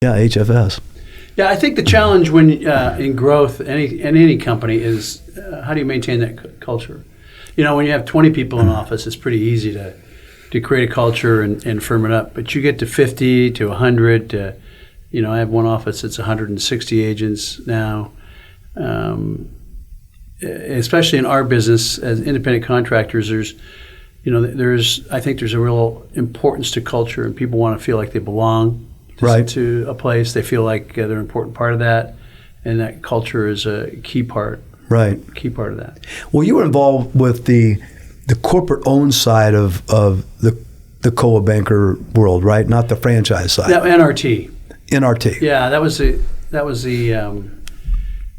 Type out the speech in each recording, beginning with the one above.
Yeah, HFS. Yeah, I think the challenge when in growth, in any company, is how do you maintain that culture? When you have 20 people in office, it's pretty easy to create a culture and firm it up. But you get to 50 to 100 to, I have one office that's 160 agents now. Especially in our business as independent contractors, I think there's a real importance to culture, and people want to feel like they belong to a place. They feel like they're an important part of that, and that culture is a key part. Right. Key part of that. Well, you were involved with the corporate-owned side of the Coldwell Banker world, right? Not the franchise side. Yeah, NRT. NRT. Yeah, that was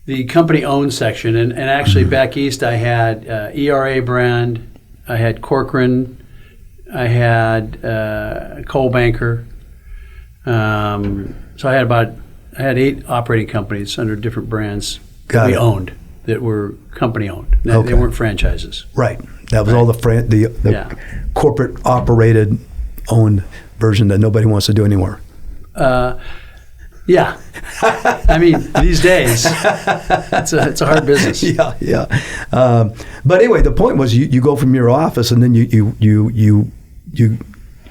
the company-owned section, and actually back east I had ERA brand, I had Corcoran, I had Coldwell Banker. So I had 8 operating companies under different brands that we owned, that were company-owned. Okay. They weren't franchises. Right. That was all the corporate operated, owned version that nobody wants to do anymore. Yeah. I mean, these days, it's a hard business. Yeah. But anyway, the point was you go from your office and then you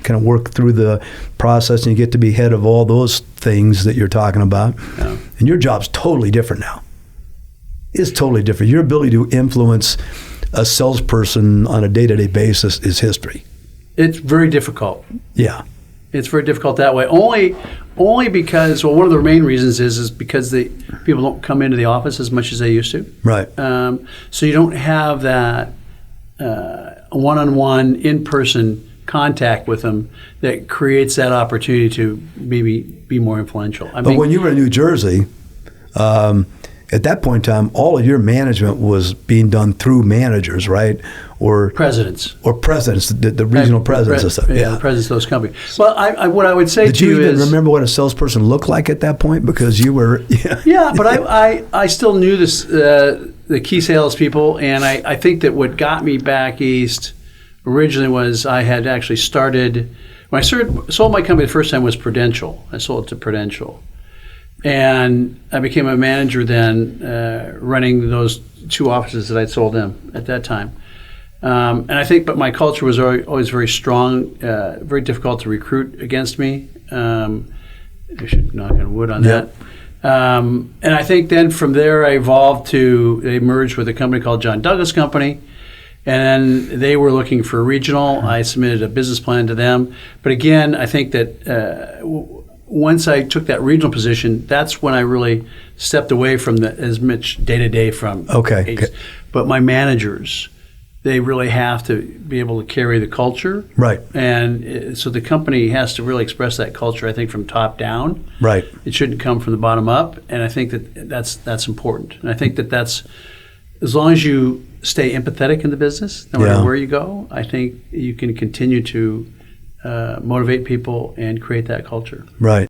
kind of work through the process and you get to be head of all those things that you're talking about. Yeah. And your job's totally different now. It's totally different. Your ability to influence a salesperson on a day-to-day basis is history. It's very difficult. Yeah. It's very difficult that way. Only because, one of the main reasons is because people don't come into the office as much as they used to. Right. So you don't have that one-on-one, in-person contact with them that creates that opportunity to maybe be more influential. But when you were in New Jersey, at that point in time, all of your management was being done through managers, right? Or presidents. Or presidents, the regional presidents and stuff. Yeah, the presidents of those companies. Well, what I would say Did to you is... Did you even remember what a salesperson looked like at that point? Because you were... Yeah, but I still knew the key salespeople, and I think that what got me back east originally was I had actually started... When I sold my company the first time was Prudential. I sold it to Prudential. And I became a manager then, running those 2 offices that I'd sold them at that time. And I think, but my culture was always very strong, very difficult to recruit against me. I should knock on wood on that. And I think then from there I they merged with a company called John Douglas Company. And they were looking for a regional. I submitted a business plan to them. But again, I think that once I took that regional position, that's when I really stepped away from as much day-to-day from agents. But my managers, they really have to be able to carry the culture. Right. And so the company has to really express that culture, I think, from top down. Right. It shouldn't come from the bottom up. And I think that's important. And I think that's, as long as you stay empathetic in the business, no matter where you go, I think you can continue to motivate people and create that culture. Right.